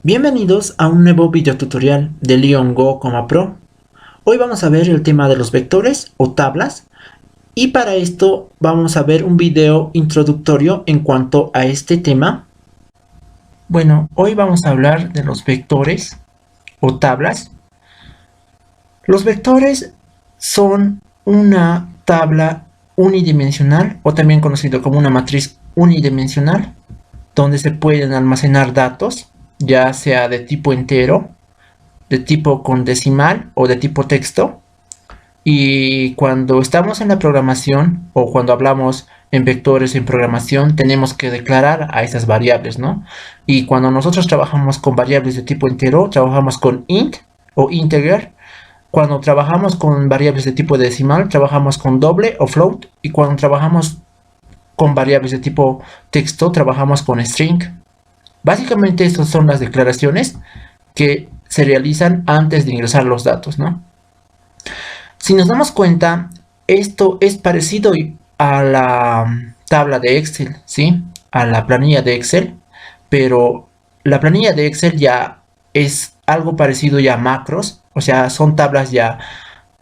Bienvenidos a un nuevo video tutorial de Leon Go Pro. Hoy vamos a ver el tema de los vectores o tablas y para esto vamos a ver un video introductorio en cuanto a este tema. Bueno, hoy vamos a hablar de los vectores o tablas. Los vectores son una tabla unidimensional o también conocido como una matriz unidimensional donde se pueden almacenar datos, ya sea de tipo entero, de tipo con decimal o de tipo texto. Y cuando estamos en la programación o cuando hablamos en vectores en programación, tenemos que declarar a esas variables, ¿no? Y cuando nosotros trabajamos con variables de tipo entero, trabajamos con int o integer. Cuando trabajamos con variables de tipo decimal, trabajamos con doble o float. Y cuando trabajamos con variables de tipo texto, trabajamos con string. Básicamente estas son las declaraciones que se realizan antes de ingresar los datos, ¿no? Si nos damos cuenta, esto es parecido a la tabla de Excel, ¿sí? A la planilla de Excel, pero la planilla de Excel ya es algo parecido ya a macros, o sea, son tablas ya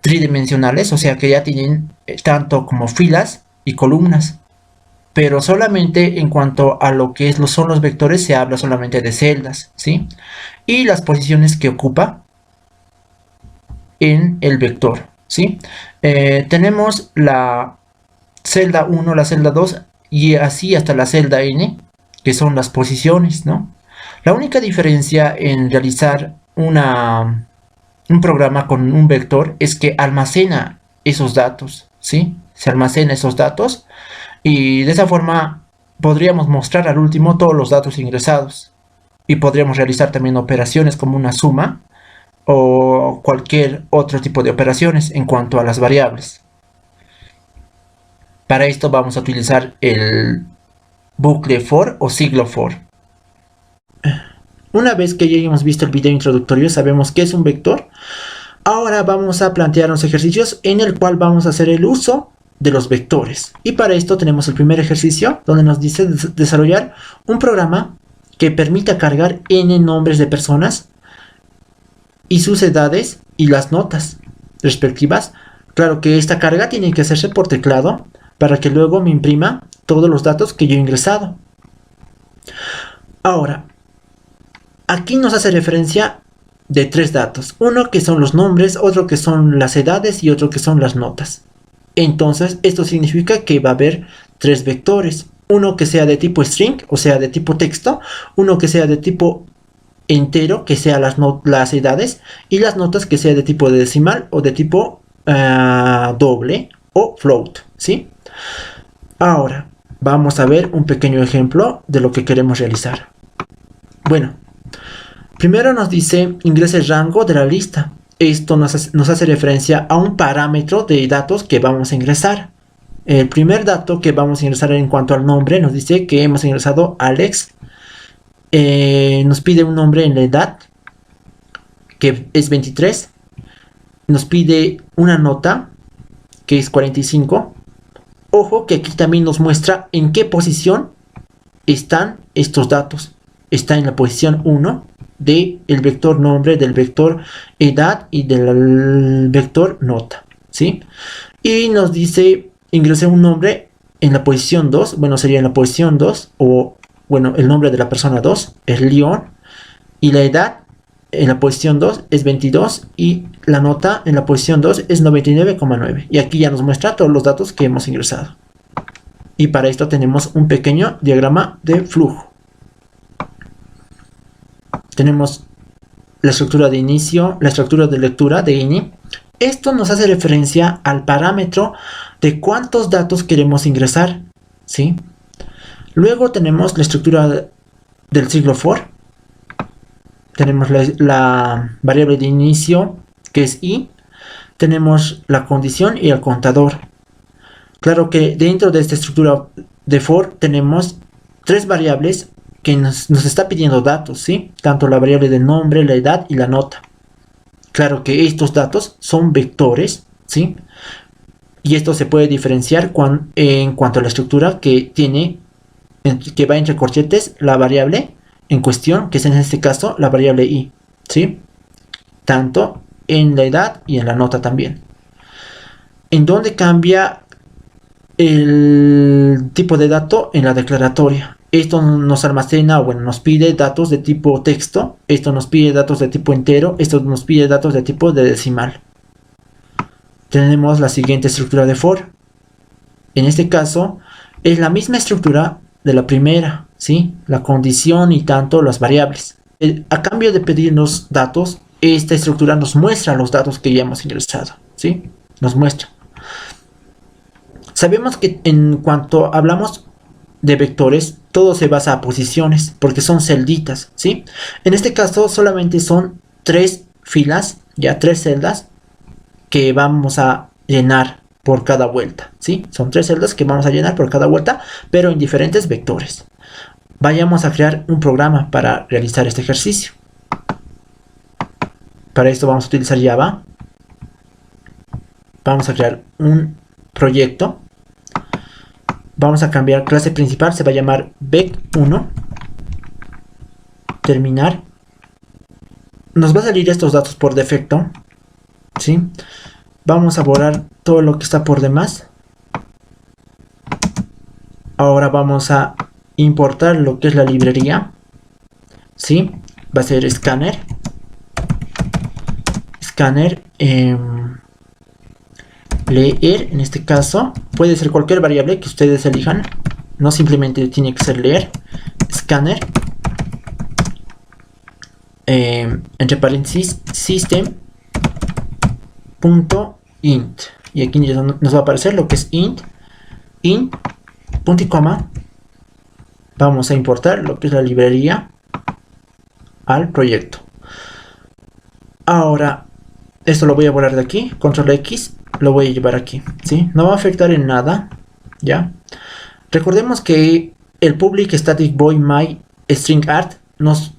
tridimensionales, o sea que ya tienen tanto como filas y columnas. Pero solamente en cuanto a lo que son los vectores se habla solamente de celdas, ¿sí? Y las posiciones que ocupa en el vector, ¿sí? Tenemos la celda 1, la celda 2 y así hasta la celda n, que son las posiciones, ¿no? La única diferencia en realizar un programa con un vector es que almacena esos datos, ¿sí? Se almacena esos datos y de esa forma podríamos mostrar al último todos los datos ingresados y podríamos realizar también operaciones como una suma o cualquier otro tipo de operaciones en cuanto a las variables. Para esto vamos a utilizar el bucle for o siglo for. Una vez que ya hemos visto el video introductorio, sabemos qué es un vector. Ahora vamos a plantear unos ejercicios en el cual vamos a hacer el uso de los vectores. Y para esto tenemos el primer ejercicio donde nos dice desarrollar un programa que permita cargar n nombres de personas y sus edades y las notas respectivas. Claro que esta carga tiene que hacerse por teclado para que luego me imprima todos los datos que yo he ingresado. Ahora, aquí nos hace referencia de tres datos. Uno que son los nombres, otro que son las edades y otro que son las notas. Entonces, esto significa que va a haber tres vectores. Uno que sea de tipo string, o sea, de tipo texto. Uno que sea de tipo entero, que sea las edades. Y las notas que sea de tipo decimal o de tipo doble o float, ¿sí? Ahora, vamos a ver un pequeño ejemplo de lo que queremos realizar. Bueno, primero nos dice ingrese el rango de la lista. Esto nos hace referencia a un parámetro de datos que vamos a ingresar. El primer dato que vamos a ingresar en cuanto al nombre nos dice que hemos ingresado Alex. Nos pide un nombre en la edad, que es 23. Nos pide una nota, que es 45. Ojo que aquí también nos muestra en qué posición están estos datos. Está en la posición 1 del vector nombre, del vector edad y del vector nota, ¿sí? Y nos dice ingresé un nombre en la posición 2, bueno, sería en la posición 2, o bueno, el nombre de la persona 2 es León, y la edad en la posición 2 es 22, y la nota en la posición 2 es 99,9, y aquí ya nos muestra todos los datos que hemos ingresado. Y para esto tenemos un pequeño diagrama de flujo. Tenemos la estructura de inicio, la estructura de lectura de ini. Esto nos hace referencia al parámetro de cuántos datos queremos ingresar, ¿sí? Luego tenemos la estructura del siglo for. Tenemos la variable de inicio, que es i. Tenemos la condición y el contador. Claro que dentro de esta estructura de for tenemos tres variables que nos está pidiendo datos, ¿sí? Tanto la variable del nombre, la edad y la nota. Claro que estos datos son vectores, ¿sí? Y esto se puede diferenciar en cuanto a la estructura que tiene, que va entre corchetes, la variable en cuestión, que es en este caso la variable i, ¿sí? Tanto en la edad y en la nota también. En donde cambia el tipo de dato en la declaratoria. Esto nos almacena, bueno, nos pide datos de tipo texto, esto nos pide datos de tipo entero, esto nos pide datos de tipo de decimal. Tenemos la siguiente estructura de for. En este caso, es la misma estructura de la primera, ¿sí? La condición y tanto las variables. A cambio de pedirnos datos, esta estructura nos muestra los datos que ya hemos ingresado, ¿sí? Nos muestra. Sabemos que en cuanto hablamos de vectores, todo se basa a posiciones, porque son celditas, ¿sí? En este caso solamente son 3 filas, ya 3 celdas, que vamos a llenar por cada vuelta, ¿sí? Son 3 celdas que vamos a llenar por cada vuelta, pero en diferentes vectores. Vayamos a crear un programa para realizar este ejercicio. Para esto vamos a utilizar Java. Vamos a crear un proyecto. Vamos a cambiar clase principal, se va a llamar vec1. Terminar. Nos va a salir estos datos por defecto, ¿sí? Vamos a borrar todo lo que está por demás. Ahora vamos a importar lo que es la librería, ¿sí? Va a ser scanner. Scanner. Leer, en este caso, puede ser cualquier variable que ustedes elijan. No simplemente tiene que ser leer. Scanner. Entre paréntesis, system.int. Y aquí nos va a aparecer lo que es int, punto y coma. Vamos a importar lo que es la librería al proyecto. Ahora, esto lo voy a borrar de aquí, control X, lo voy a llevar aquí, ¿sí? No va a afectar en nada, ¿ya? Recordemos que el public static void my string art nos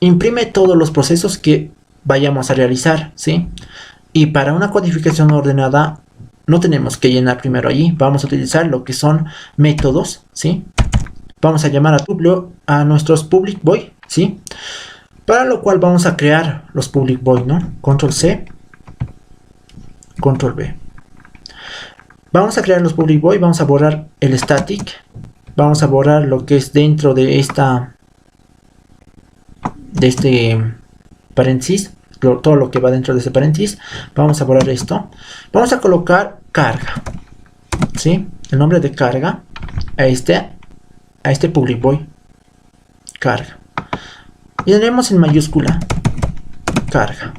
imprime todos los procesos que vayamos a realizar, ¿sí? Y para una codificación ordenada no tenemos que llenar primero allí, vamos a utilizar lo que son métodos, ¿sí? Vamos a llamar a nuestros public void, ¿sí? Para lo cual vamos a crear los public void, ¿no? Control C, Control V. Vamos a crear los public void, vamos a borrar el static, vamos a borrar lo que es dentro de este paréntesis, todo lo que va dentro de ese paréntesis. Vamos a borrar esto. Vamos a colocar carga, ¿sí? El nombre de carga a este public void, carga. Y tenemos en mayúscula carga,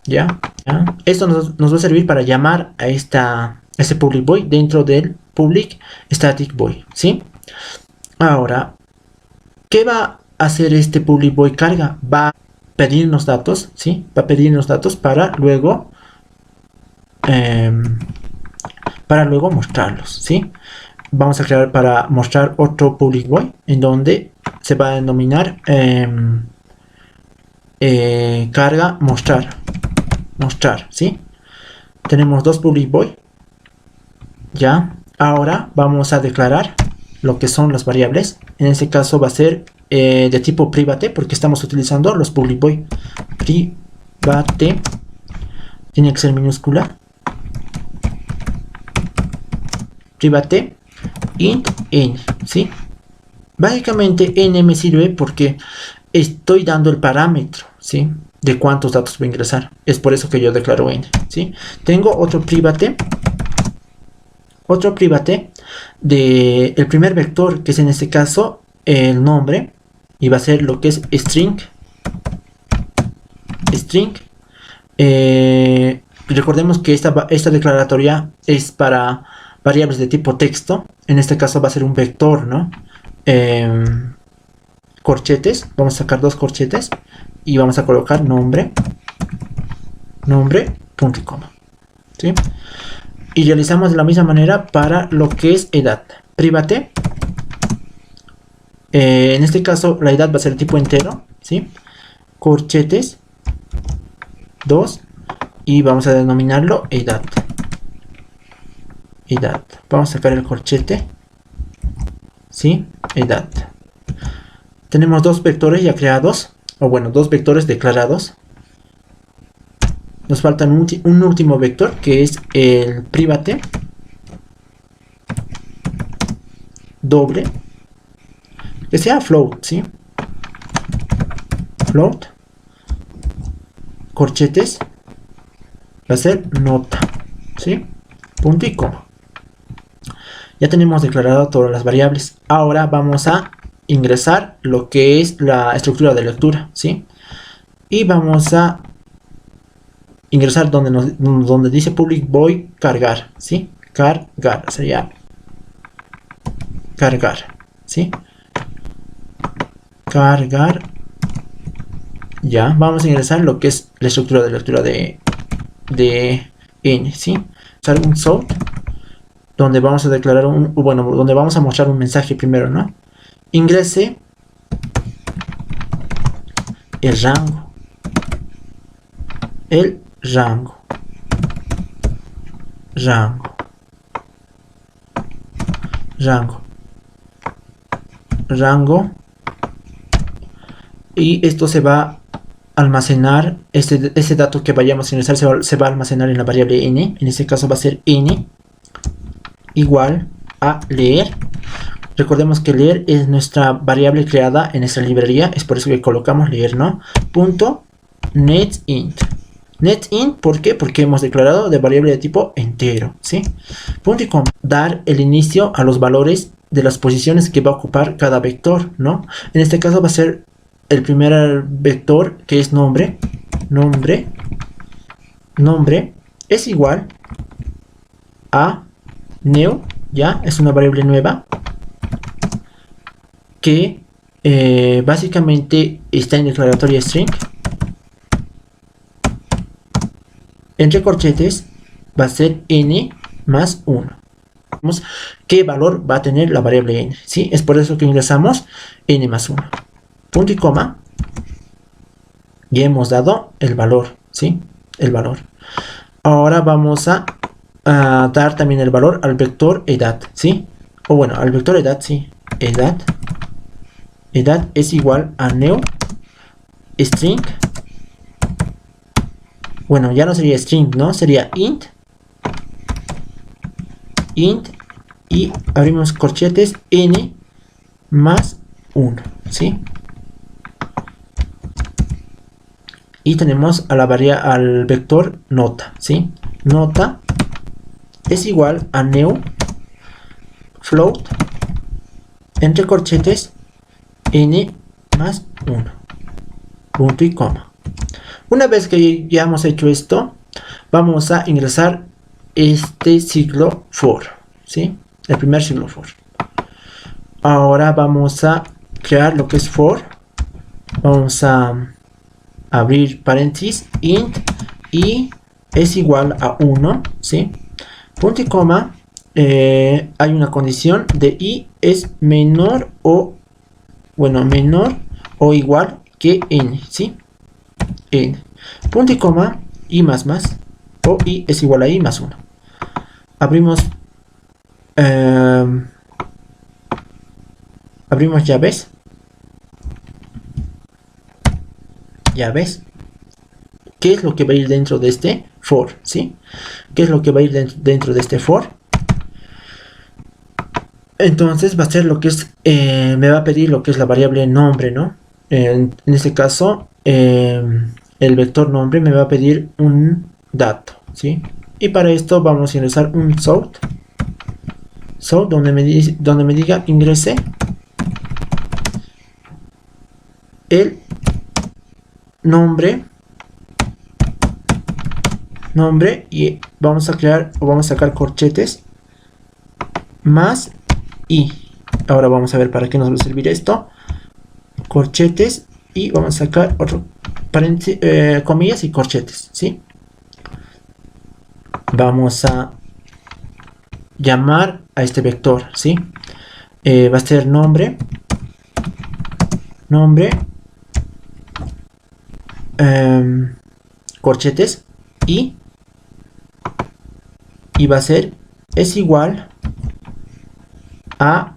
¿ya? Esto nos va a servir para llamar a ese public void dentro del public static void, ¿sí? Ahora, ¿qué va a hacer este public void carga? Va a pedirnos datos, ¿sí? Va a pedirnos datos para luego mostrarlos, ¿sí? Vamos a crear para mostrar otro public void en donde se va a denominar carga mostrar, ¿sí? Tenemos dos public void, ya. Ahora vamos a declarar lo que son las variables. En este caso va a ser de tipo private, porque estamos utilizando los public void. Private tiene que ser minúscula. Private int n, ¿sí? Básicamente n me sirve porque estoy dando el parámetro, ¿sí? De cuántos datos voy a ingresar. Es por eso que yo declaro n, ¿sí? Tengo otro private de el primer vector, que es en este caso el nombre, y va a ser lo que es string. Recordemos que esta declaratoria es para variables de tipo texto. En este caso va a ser un vector, ¿no? Corchetes, vamos a sacar dos corchetes y vamos a colocar nombre, punto y coma, ¿sí? Y realizamos de la misma manera para lo que es edad. Private, en este caso la edad va a ser tipo entero, ¿sí? Corchetes 2 y vamos a denominarlo edad. Vamos a sacar el corchete, ¿sí? Edad. Tenemos dos vectores ya creados, o bueno, dos vectores declarados. Nos falta un último vector, que es el private doble, que sea float, ¿sí? Float, corchetes, va a ser nota, ¿sí? Punto y coma. Ya tenemos declarado todas las variables. Ahora vamos a ingresar lo que es la estructura de lectura, ¿sí? Y vamos a ingresar donde dice public void cargar, ¿sí? Cargar, sería cargar, ¿sí? Cargar. Ya, vamos a ingresar lo que es la estructura de lectura de n, ¿sí? Usar un sort donde vamos a declarar donde vamos a mostrar un mensaje primero, ¿no? Ingrese el rango. Rango. Y esto se va a almacenar, este dato que vayamos a ingresar se va a almacenar en la variable n. En este caso va a ser n igual a leer. Recordemos que leer es nuestra variable creada en nuestra librería, es por eso que colocamos leer, ¿no? Punto netInt. NetInt, ¿por qué? Porque hemos declarado de variable de tipo entero, ¿sí? Punto y coma. Dar el inicio a los valores de las posiciones que va a ocupar cada vector, ¿no? En este caso va a ser el primer vector, que es nombre. Nombre es igual a new, ya, es una variable nueva que básicamente está en declaratoria string. Entre corchetes va a ser n más 1. Vemos qué valor va a tener la variable n, ¿sí? Es por eso que ingresamos n más 1. Punto y coma. Ya hemos dado el valor, ¿sí? El valor. Ahora vamos a dar también el valor al vector edad, ¿sí? O bueno, al vector edad, sí. Edad es igual a new string. Bueno, ya no sería string, ¿no? Sería int y abrimos corchetes n más 1, ¿sí? Y tenemos a al vector nota, ¿sí? Nota es igual a new float entre corchetes n más 1, punto y coma. Una vez que ya hemos hecho esto, vamos a ingresar este ciclo for, ¿sí? El primer ciclo for. Ahora vamos a crear lo que es for. Vamos a abrir paréntesis, int y es igual a 1, ¿sí? Punto y coma. Hay una condición de i es menor o igual que n, ¿sí? N. Punto y coma, i más o i es igual a i más 1. Abrimos llaves. ¿Qué es lo que va a ir dentro de este for? ¿Sí? ¿Qué es lo que va a ir dentro de este for? Entonces va a ser lo que es, me va a pedir lo que es la variable nombre, ¿no? En este caso, el vector nombre me va a pedir un dato, ¿sí? Y para esto vamos a ingresar un sort donde me diga ingrese el nombre y vamos a crear o vamos a sacar corchetes más i. Ahora vamos a ver para qué nos va a servir esto. Corchetes y vamos a sacar otro paréntesis, comillas y corchetes, ¿sí? Vamos a llamar a este vector, ¿sí? Va a ser nombre corchetes y va a ser es igual a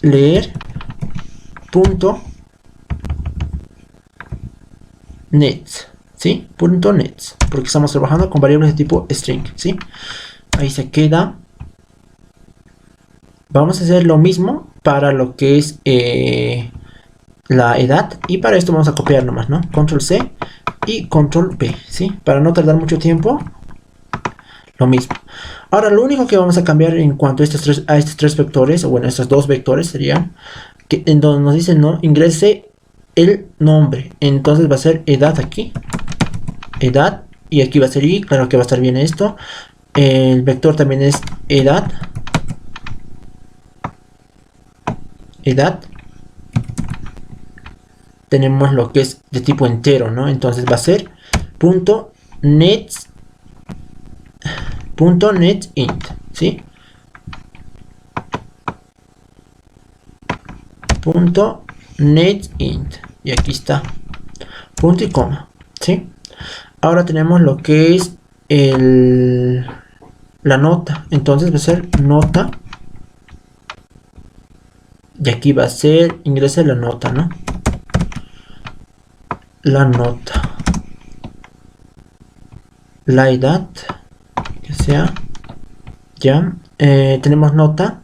leer punto nets, ¿sí? Punto nets, porque estamos trabajando con variables de tipo string, ¿sí? Ahí se queda. Vamos a hacer lo mismo para lo que es la edad, y para esto vamos a copiar nomás, ¿no? Control C y Control P, ¿sí? Para no tardar mucho tiempo, lo mismo. Ahora, lo único que vamos a cambiar en cuanto a estos tres vectores, o bueno, estos dos vectores serían, que en donde nos dice, no, ingrese el nombre. Entonces va a ser edad aquí, edad, y aquí va a ser y, claro que va a estar bien esto. El vector también es edad, edad. Tenemos lo que es de tipo entero, ¿no? Entonces va a ser punto net int, ¿sí? Punto net int, y aquí está, punto y coma, ¿sí? Ahora tenemos lo que es la nota, entonces va a ser nota, y aquí va a ser, ingresa la nota, ¿no? La nota, la edad, que sea, ya, tenemos nota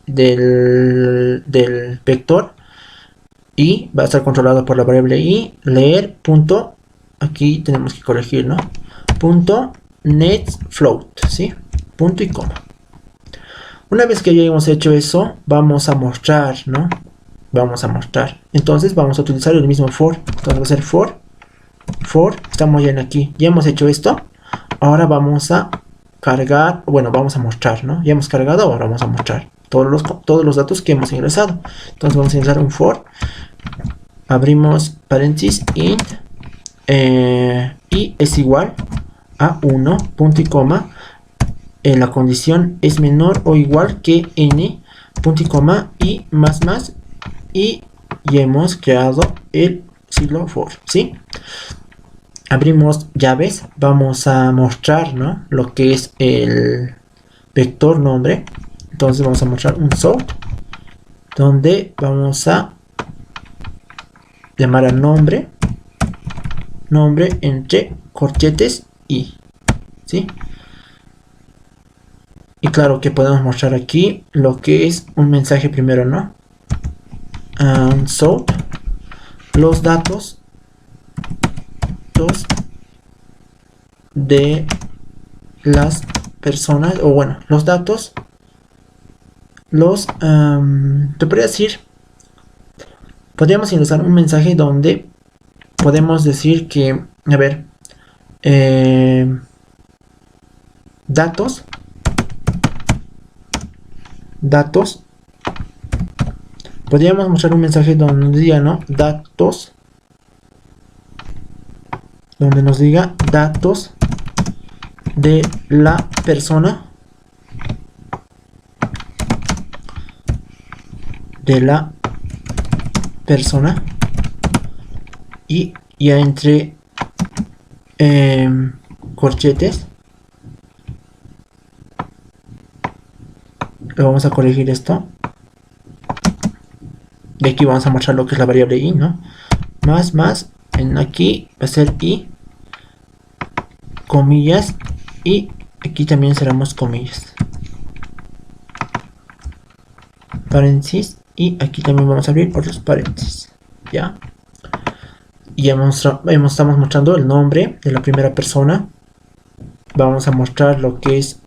del vector, y va a estar controlado por la variable y, leer, punto, aquí tenemos que corregir, ¿no? Punto net float, ¿sí? Punto y coma. Una vez que ya hemos hecho eso, vamos a mostrar, ¿no? Vamos a mostrar. Entonces vamos a utilizar el mismo for. Entonces va a ser for, estamos ya en aquí. Ya hemos hecho esto. Ahora vamos a cargar, bueno, vamos a mostrar, ¿no? Ya hemos cargado, ahora vamos a mostrar todos los datos que hemos ingresado. Entonces vamos a ingresar un for. Abrimos paréntesis, int, y es igual a 1, punto y coma. La condición es menor o igual que n, punto y coma, y más, y hemos creado el siglo for, ¿sí? Abrimos llaves, vamos a mostrar, ¿no? Lo que es el vector nombre. Entonces vamos a mostrar un sort, donde vamos a llamar a nombre entre corchetes y, ¿sí? Y claro que podemos mostrar aquí lo que es un mensaje primero, ¿no? Sort, los datos de las personas, o bueno, los datos, te podría decir, podríamos ingresar un mensaje donde podemos decir que, a ver, datos, podríamos mostrar un mensaje donde nos diga, ¿no? Datos, donde nos diga datos de la persona, y ya entre corchetes le vamos a corregir esto, y aquí vamos a mostrar lo que es la variable i, ¿no? Más en aquí va a ser i, comillas, y aquí también cerramos comillas, paréntesis, y aquí también vamos a abrir otros paréntesis, ya. Y ya estamos mostrando el nombre de la primera persona. Vamos a mostrar lo que es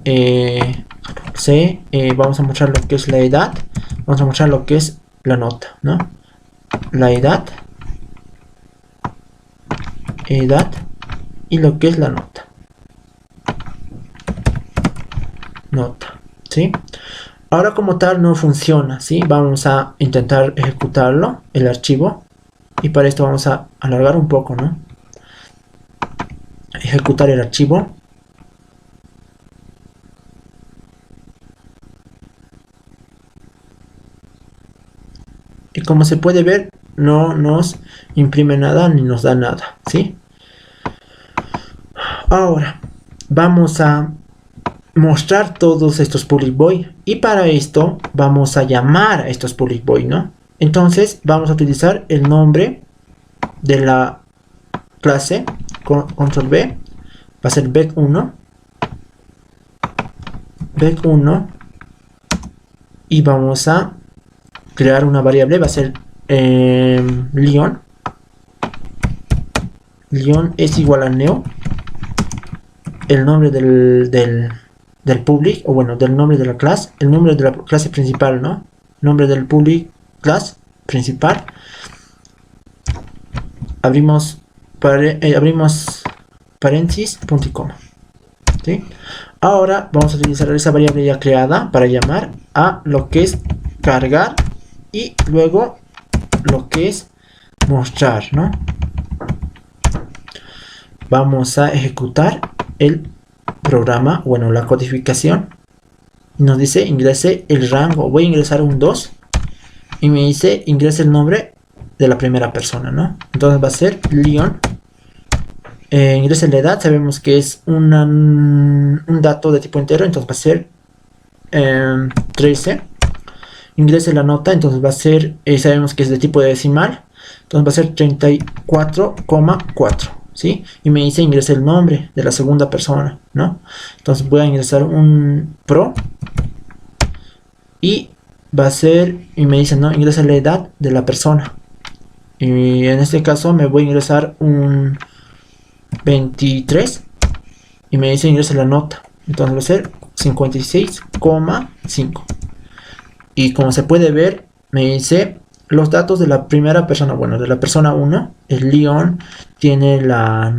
vamos a mostrar lo que es la edad, vamos a mostrar lo que es la nota, ¿no? La edad, y lo que es la nota, ¿sí? Ahora como tal no funciona, ¿sí? Vamos a intentar ejecutarlo, el archivo, y para esto vamos a alargar un poco, ¿no? Ejecutar el archivo. Y como se puede ver, no nos imprime nada ni nos da nada, ¿sí? Ahora vamos a mostrar todos estos public void, y para esto vamos a llamar a estos public void, ¿no? Entonces vamos a utilizar el nombre de la clase, control B, va a ser bec1, y vamos a crear una variable, va a ser Leon es igual a new, el nombre del public, o bueno, del nombre de la clase, el nombre de la clase principal, ¿no? Nombre del public class principal. Abrimos paréntesis, punto y coma. ¿Sí? Ahora vamos a utilizar esa variable ya creada para llamar a lo que es cargar y luego lo que es mostrar, ¿no? Vamos a ejecutar el programa, bueno, la codificación. Nos dice ingrese el rango, voy a ingresar un 2 y me dice ingrese el nombre de la primera persona, ¿no? Entonces va a ser Leon. Ingrese la edad, sabemos que es un dato de tipo entero, entonces va a ser 13. Ingrese la nota, entonces va a ser, sabemos que es de tipo decimal, entonces va a ser 34,4, ¿sí? Y me dice ingrese el nombre de la segunda persona, ¿no? Entonces voy a ingresar un pro y va a ser, y me dice, ¿no? Ingresa la edad de la persona. Y en este caso me voy a ingresar un 23 y me dice ingresa la nota, entonces va a ser 56,5. y como se puede ver me dice los datos de la primera persona, bueno, de la persona 1, el Leon tiene la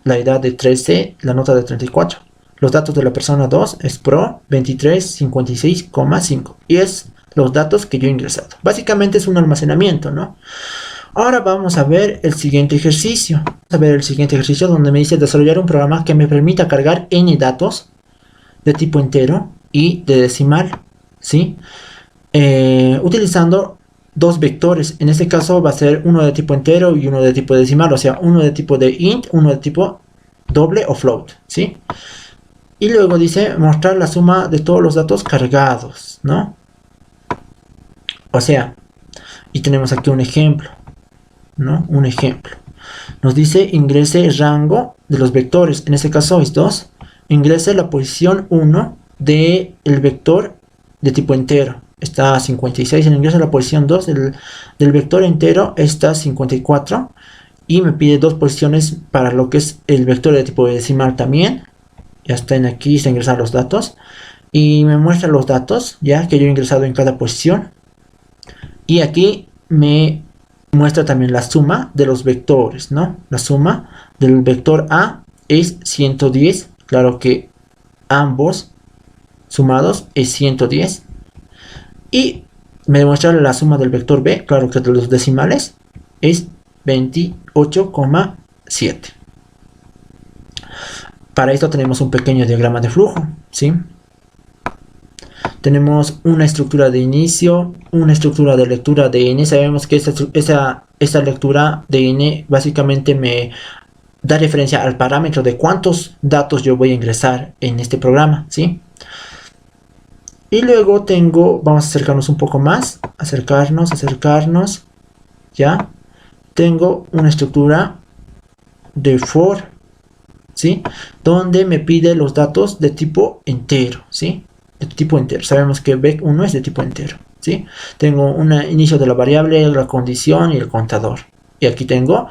edad de 13, la nota de 34. Los datos de la persona 2 es pro 23, 56,5 y es los datos que yo he ingresado. Básicamente es un almacenamiento, ¿no? Ahora vamos a ver el siguiente ejercicio. Vamos a ver el siguiente ejercicio donde me dice desarrollar un programa que me permita cargar n datos de tipo entero y de decimal, ¿sí? Utilizando dos vectores. En este caso va a ser uno de tipo entero y uno de tipo decimal, o sea, uno de tipo de int, uno de tipo doble o float, ¿sí? Y luego dice mostrar la suma de todos los datos cargados, ¿no? O sea, y tenemos aquí un ejemplo, ¿no? Un ejemplo. Nos dice ingrese el rango de los vectores, en este caso es 2. Ingrese la posición 1 del vector de tipo entero, está 56. Ingresa la posición 2 del vector entero, está 54. Y me pide dos posiciones para lo que es el vector de tipo decimal también. Ya están aquí, se ingresan los datos. Y me muestra los datos ya que yo he ingresado en cada posición. Y aquí me muestra también la suma de los vectores, ¿no? La suma del vector A es 110. Claro que ambos sumados es 110. Y me demuestra la suma del vector B, claro que de los decimales, es 28,7. Para esto tenemos un pequeño diagrama de flujo, ¿sí? Tenemos una estructura de inicio, una estructura de lectura de n. Sabemos que esta lectura de n básicamente me da referencia al parámetro de cuántos datos yo voy a ingresar en este programa, ¿sí? Y luego vamos a acercarnos un poco más, acercarnos, ya. Tengo una estructura de for, ¿sí? Donde me pide los datos de tipo entero, ¿sí? De tipo entero. Sabemos que bec1 es de tipo entero, ¿sí? Tengo un inicio de la variable, la condición y el contador. Y aquí tengo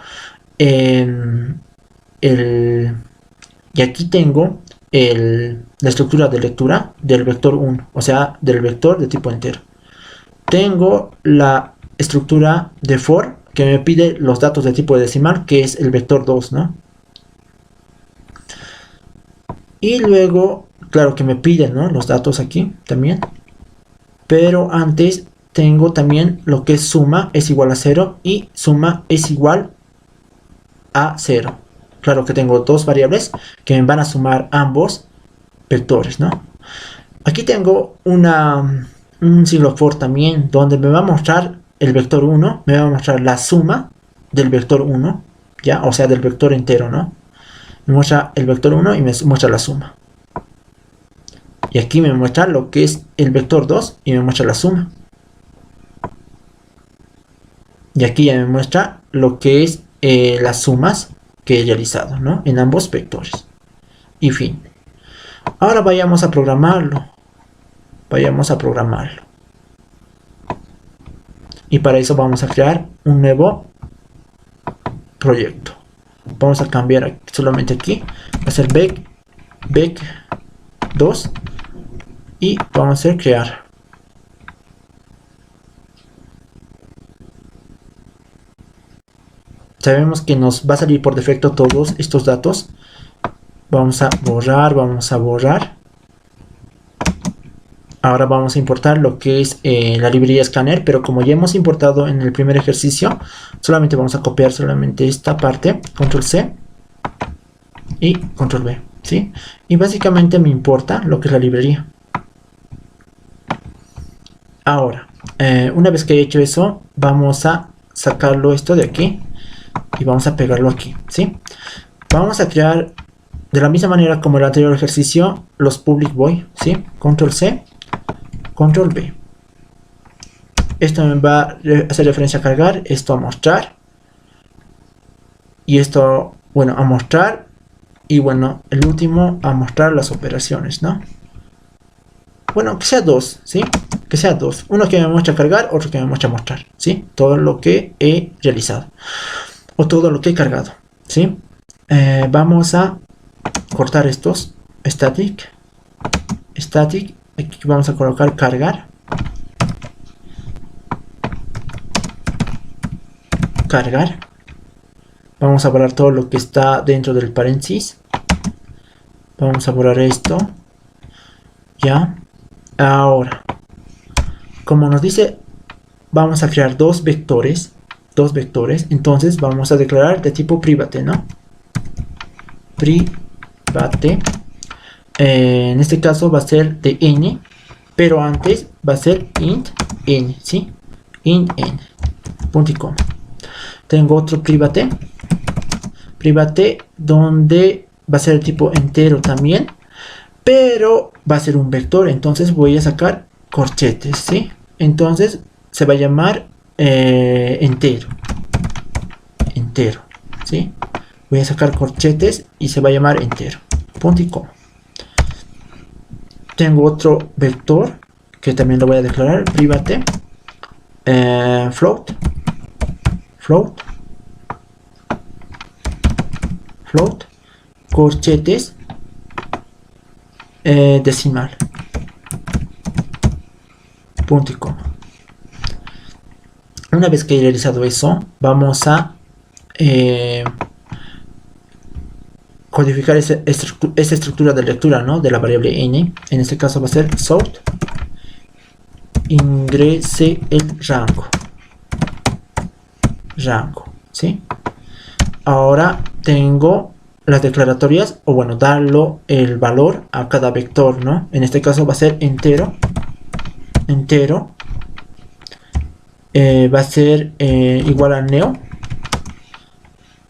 la estructura de lectura del vector 1, o sea, del vector de tipo entero. Tengo la estructura de for que me pide los datos de tipo decimal, que es el vector 2, ¿no? Y luego, claro que me piden, ¿no?, los datos aquí también. Pero antes tengo también lo que es suma es igual a 0 y suma es igual a 0. Claro que tengo dos variables que me van a sumar ambos vectores, ¿no? Aquí tengo un siglo for también, donde me va a mostrar el vector 1, me va a mostrar la suma del vector 1, ¿ya? O sea, del vector entero, ¿no? Me muestra el vector 1 y me muestra la suma. Y aquí me muestra lo que es el vector 2 y me muestra la suma. Y aquí ya me muestra lo que es las sumas que he realizado, ¿no? En ambos vectores. Y fin. Ahora vayamos a programarlo. Vayamos a programarlo. Y para eso vamos a crear un nuevo proyecto. Vamos a cambiar solamente aquí. Va a ser bec 2. Y vamos a hacer crear. Sabemos que nos va a salir por defecto todos estos datos. Vamos a borrar, vamos a borrar. Ahora vamos a importar lo que es la librería Scanner, pero como ya hemos importado en el primer ejercicio, solamente vamos a copiar solamente esta parte, control C y control V, ¿sí? Y básicamente me importa lo que es la librería. Ahora, una vez que he hecho eso, vamos a sacarlo esto de aquí y vamos a pegarlo aquí, ¿sí? Vamos a crear de la misma manera como el anterior ejercicio los public void, ¿sí? Control C, control V. Esto me va a hacer referencia a cargar, esto a mostrar y esto, bueno, a mostrar, y bueno, el último a mostrar las operaciones, ¿no? Bueno, que sea dos, ¿sí? Que sea dos, uno que me muestra cargar, otro que me muestra mostrar, ¿sí? Todo lo que he realizado o todo lo que he cargado, ¿sí? Vamos a cortar estos, static, aquí vamos a colocar cargar, vamos a borrar todo lo que está dentro del paréntesis, vamos a borrar esto, ya. Ahora, como nos dice, vamos a crear dos vectores, entonces vamos a declarar de tipo private, ¿no? Private. En este caso va a ser de n, pero antes va a ser int n, ¿sí? Int n, punto y coma. Tengo otro private donde va a ser el tipo entero también, pero va a ser un vector, entonces voy a sacar corchetes, ¿sí? Entonces se va a llamar entero, ¿sí? Voy a sacar corchetes y se va a llamar entero, punto y coma. Tengo otro vector que también lo voy a declarar, private float, corchetes decimal, punto y coma. Una vez que he realizado eso, vamos a codificar esa estructura de lectura, ¿no? De la variable n. En este caso va a ser sort ingrese el rango, ¿sí? Ahora tengo las declaratorias, o bueno, darlo el valor a cada vector, ¿no? En este caso va a ser entero, va a ser igual a neo,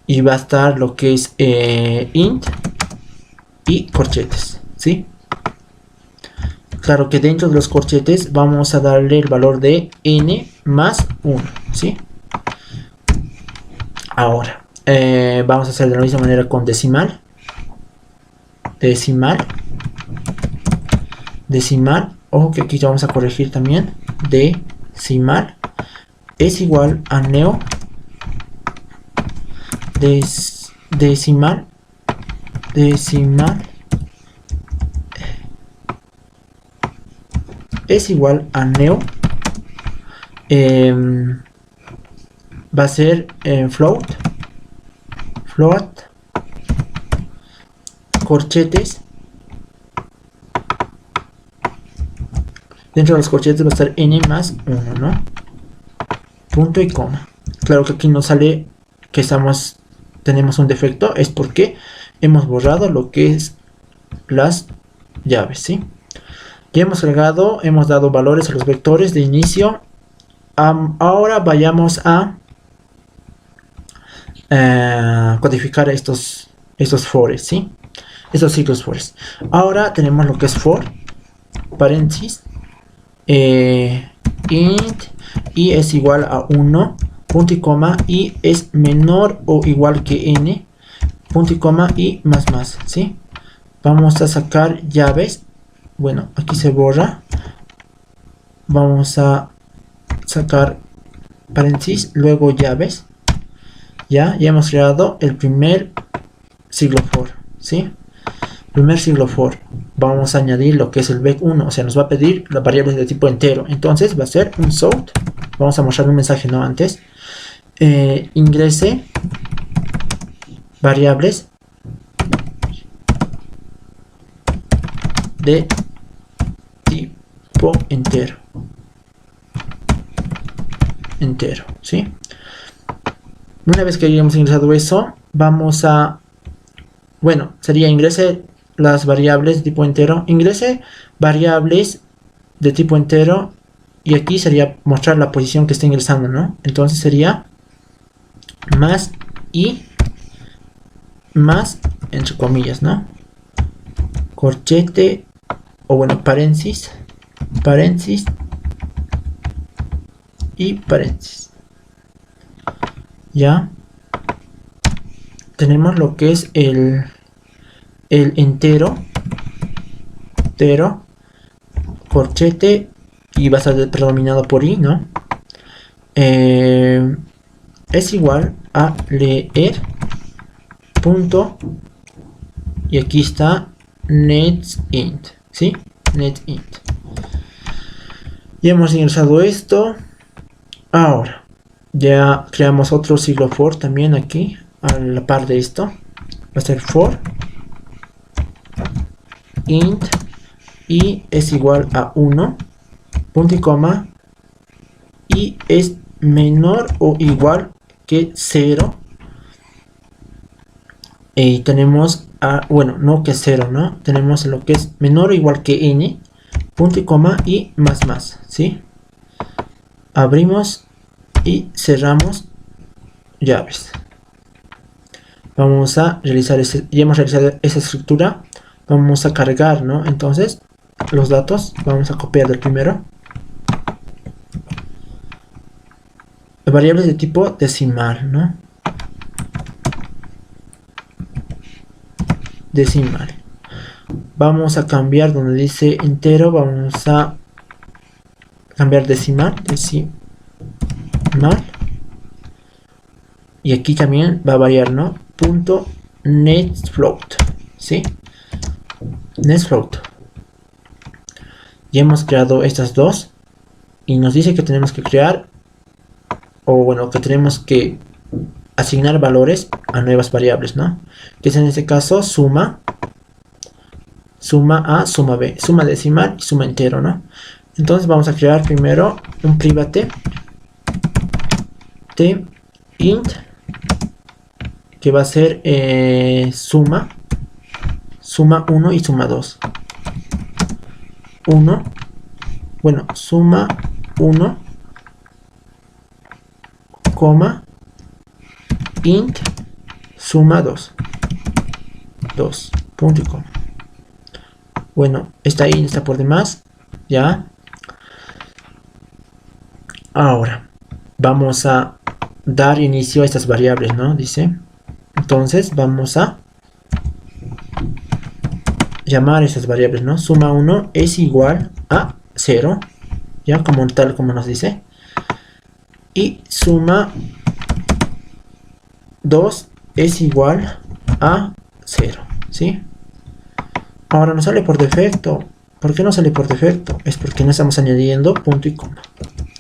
y va a estar lo que es int y corchetes, ¿sí? Claro que dentro de los corchetes vamos a darle el valor de n más 1, ¿sí? Ahora vamos a hacer de la misma manera con decimal, ojo que aquí vamos a corregir también, decimal es igual a neo, decimal es igual a neo, va a ser float, corchetes, dentro de los corchetes va a estar n más 1, ¿no? Punto y coma. Claro que aquí nos sale que tenemos un defecto, es porque hemos borrado lo que es las llaves, ¿sí? Ya hemos agregado, hemos dado valores a los vectores de inicio. Ahora vayamos a codificar estos fores, ¿sí? Estos ciclos fores. Ahora tenemos lo que es for, paréntesis, int, y es igual a 1, punto y coma, y es menor o igual que n, punto y coma, y más, ¿sí? Vamos a sacar llaves. Bueno, aquí se borra. Vamos a sacar paréntesis, luego llaves. Ya hemos creado el primer siglo for, ¿sí? Primer siglo for. Vamos a añadir lo que es el vec1, o sea, nos va a pedir las variables de tipo entero. Entonces va a ser un sort. Vamos a mostrar un mensaje, ¿no? Antes. Ingrese variables de tipo entero. ¿Sí? Una vez que hayamos ingresado eso, vamos a... Bueno, sería ingrese las variables de tipo entero. Ingrese variables de tipo entero. Y aquí sería mostrar la posición que está ingresando, ¿no? Entonces sería más y más, entre comillas, ¿no? Corchete, o bueno, paréntesis y paréntesis. Ya tenemos lo que es el entero, corchete, y va a ser predominado por i, ¿no? Es igual a leer punto, y aquí está netInt, ¿sí? netInt. Ya hemos ingresado esto. Ahora ya creamos otro siglo for también aquí a la par de esto. Va a ser for int y es igual a 1, punto y coma, y es menor o igual que 0. Y tenemos bueno, no que 0, ¿no? Tenemos lo que es menor o igual que n, punto y coma, y más, ¿sí? Abrimos y cerramos llaves. Vamos a realizar ya hemos realizado esa estructura. Vamos a cargar, ¿no? Entonces los datos vamos a copiar del primero. Variables de tipo decimal, ¿no? Decimal. Vamos a cambiar donde dice entero, vamos a cambiar decimal. Y aquí también va a variar, ¿no? Punto netFloat, ¿sí? netFloat. Ya hemos creado estas dos y nos dice que tenemos que crear, o bueno, que tenemos que asignar valores a nuevas variables, ¿no? Que es en este caso suma A, suma B, suma decimal y suma entero, ¿no? Entonces vamos a crear primero un private de int, que va a ser suma 1 y suma 2. 1, bueno, suma 1, coma, int, suma 2, punto y coma. Bueno, esta int está por demás, ya. Ahora, vamos a dar inicio a estas variables, ¿no? Dice, entonces vamos a llamar esas variables, ¿no? Suma 1 es igual a 0, ya, como tal como nos dice. Y suma 2 es igual a 0, ¿sí? Ahora nos sale por defecto. ¿Por qué no sale por defecto? Es porque no estamos añadiendo punto y coma,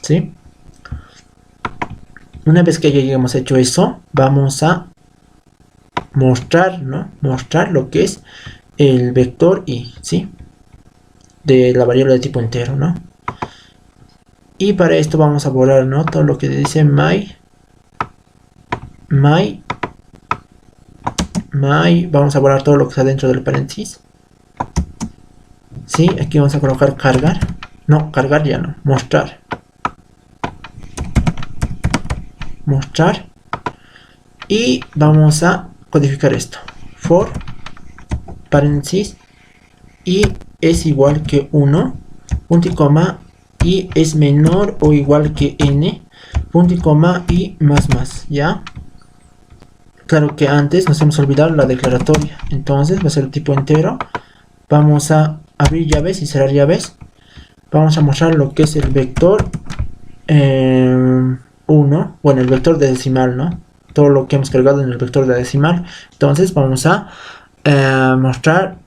¿sí? Una vez que ya hayamos hecho eso, vamos a mostrar, ¿no? Mostrar lo que es el vector i, ¿sí? De la variable de tipo entero, ¿no? Y para esto vamos a borrar, ¿no? Todo lo que dice my, vamos a borrar todo lo que está dentro del paréntesis. Sí, aquí vamos a colocar cargar. No, cargar ya no, mostrar. Y vamos a codificar esto. For paréntesis y es igual que 1, punto y coma, y es menor o igual que n, punto y coma y más, ¿ya? Claro que antes nos hemos olvidado la declaratoria, entonces va a ser tipo entero. Vamos a abrir llaves y cerrar llaves. Vamos a mostrar lo que es el vector 1, bueno, el vector de decimal, ¿no? Todo lo que hemos cargado en el vector de decimal. Entonces vamos a mostrar,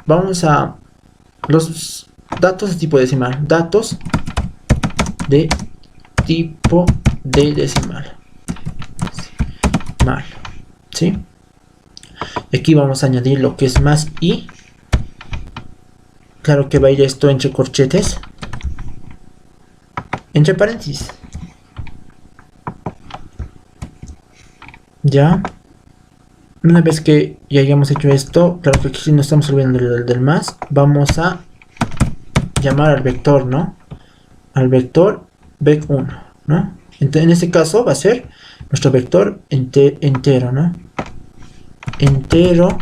vamos a los datos de tipo decimal, datos de tipo de decimal, ¿sí? Aquí vamos a añadir lo que es más y, claro que va a ir esto entre corchetes, entre paréntesis, ya. Una vez que ya hayamos hecho esto, claro que aquí no estamos olvidando del más, vamos a llamar al vector, ¿no? Al vector vec1, ¿no? Entonces, en este caso va a ser nuestro vector entero, ¿no? Entero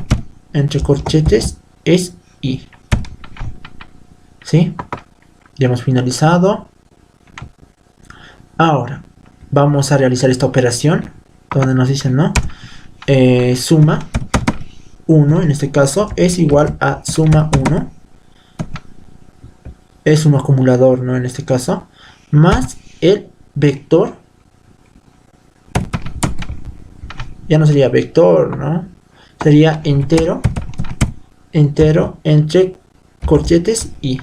entre corchetes es i, ¿sí? Ya hemos finalizado. Ahora vamos a realizar esta operación donde nos dicen, ¿no? Suma 1, en este caso, es igual a suma 1. Es un acumulador, ¿no? En este caso, más el vector. Ya no sería vector, ¿no? Sería entero entre corchetes y,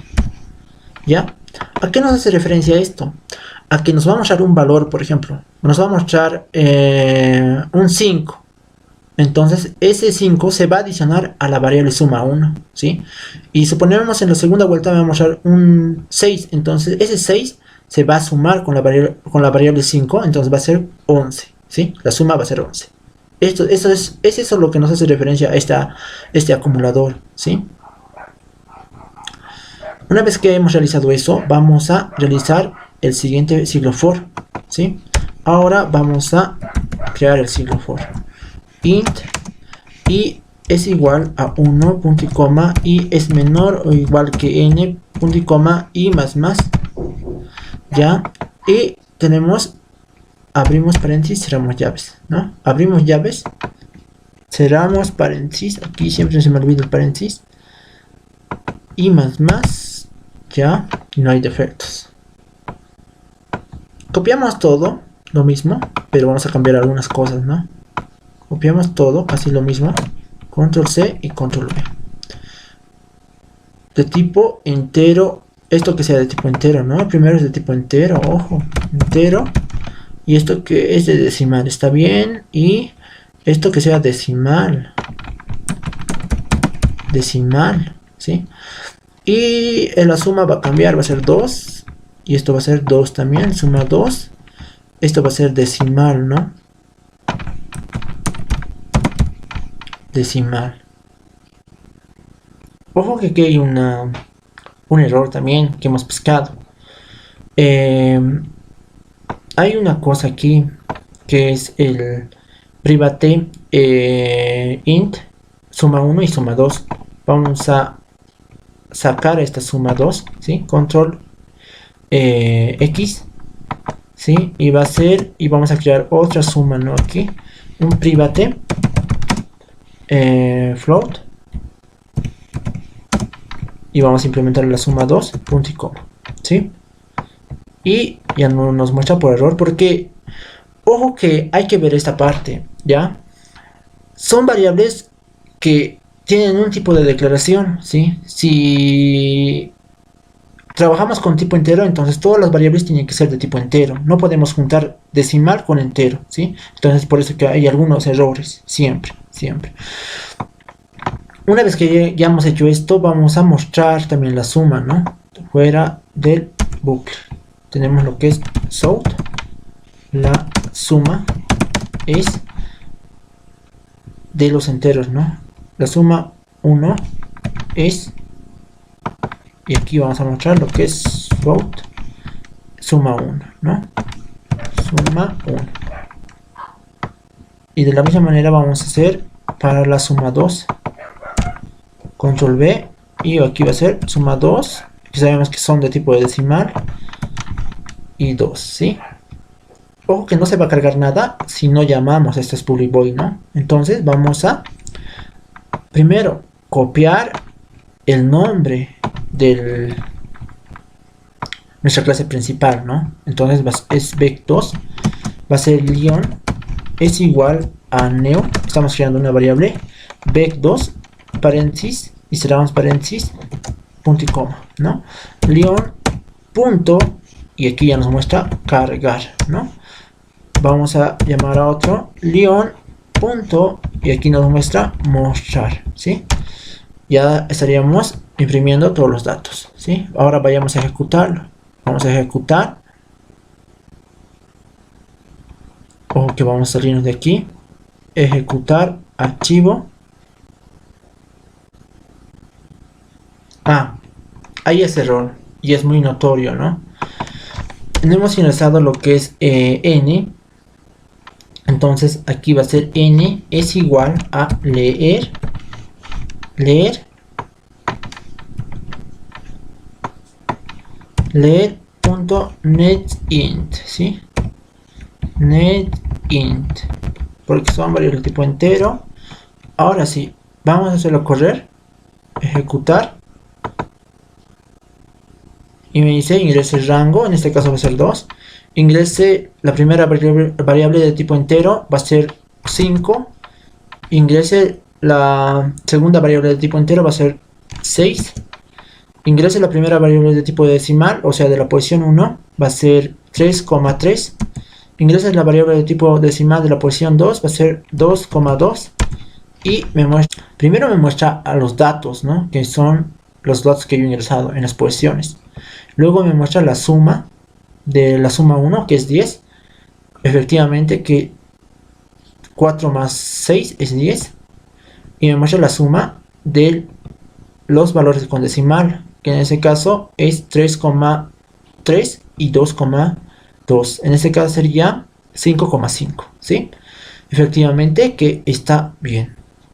¿ya? ¿A qué nos hace referencia esto? A que nos va a mostrar un valor, por ejemplo. Nos va a mostrar un 5. Entonces ese 5 se va a adicionar a la variable suma 1, ¿sí? Y suponemos en la segunda vuelta me va a mostrar un 6. Entonces ese 6 se va a sumar con la variable 5. Entonces va a ser 11, ¿sí? La suma va a ser 11. Es eso lo que nos hace referencia a este acumulador, ¿sí? Una vez que hemos realizado eso, vamos a realizar el siguiente ciclo for, ¿sí? Ahora vamos a crear el ciclo for. Int y es igual a 1, punto y coma, y es menor o igual que n, punto y coma, y más, ya. Y tenemos, abrimos paréntesis, cerramos llaves, ¿no? Abrimos llaves, cerramos paréntesis, aquí siempre se me olvida el paréntesis, y más, ya, y no hay defectos. Copiamos todo, lo mismo, pero vamos a cambiar algunas cosas, ¿no? Copiamos todo, así lo mismo, control C y control V. De tipo entero, esto que sea de tipo entero, ¿no? Primero es de tipo entero, ojo, entero. Y esto que es de decimal, está bien. Y esto que sea decimal, ¿sí? Y en la suma va a cambiar, va a ser 2. Y esto va a ser 2 también, suma 2. Esto va a ser decimal, ¿no? Decimal. Ojo que aquí hay un error también que hemos pescado. Hay una cosa aquí que es el private int suma 1 y suma 2. Vamos a sacar esta suma 2, ¿sí? Control X, ¿sí? Y va a ser, y vamos a crear otra suma, ¿no? Aquí un private float, y vamos a implementar la suma 2, punto y coma, ¿sí? Y ya no nos muestra por error, porque ojo que hay que ver esta parte, ¿ya? Son variables que tienen un tipo de declaración, ¿sí? Si trabajamos con tipo entero, entonces todas las variables tienen que ser de tipo entero. No podemos juntar decimal con entero, ¿sí? Entonces por eso que hay algunos errores, siempre. Una vez que ya hemos hecho esto, vamos a mostrar también la suma, ¿no? Fuera del bucle. Tenemos lo que es south. La suma es de los enteros, ¿no? La suma 1 es, y aquí vamos a mostrar lo que es float, suma 1, ¿no? Suma 1. Y de la misma manera vamos a hacer para la suma 2. Control V, y aquí va a ser suma 2, que sabemos que son de tipo decimal. y 2, ¿sí? Ojo que no se va a cargar nada si no llamamos a este public void, ¿no? Entonces vamos a primero copiar el nombre de nuestra clase principal, ¿no? Entonces es vec2, va a ser Leon es igual a new, estamos creando una variable vec2 paréntesis y cerramos paréntesis punto y coma, ¿no? Leon punto y aquí ya nos muestra cargar, ¿no? Vamos a llamar a otro Leon punto y aquí nos muestra mostrar, ¿sí? Ya estaríamos imprimiendo todos los datos, ¿sí? Ahora vayamos a ejecutarlo. Vamos a ejecutar. Ojo que vamos a salirnos de aquí. Ejecutar archivo. Hay ese error y es muy notorio, ¿no? No hemos ingresado lo que es n. Entonces aquí va a ser n es igual a leer netInt, ¿sí? netInt, porque son variables de tipo entero. Ahora sí, vamos a hacerlo correr, ejecutar, y me dice ingrese rango, en este caso va a ser 2. Ingrese la primera variable de tipo entero, va a ser 5. Ingrese la segunda variable de tipo entero, va a ser 6. Ingrese la primera variable de tipo decimal, o sea de la posición 1, va a ser 3,3. Ingrese la variable de tipo decimal de la posición 2, va a ser 2,2. Y primero me muestra a los datos, ¿no? Que son los datos que yo he ingresado en las posiciones. Luego me muestra la suma de la suma 1, que es 10. Efectivamente que 4 más 6 es 10. Y me muestra la suma de los valores con decimal, que en ese caso es 3,3 y 2,2. En este caso sería 5,5, ¿sí? Efectivamente que está bien.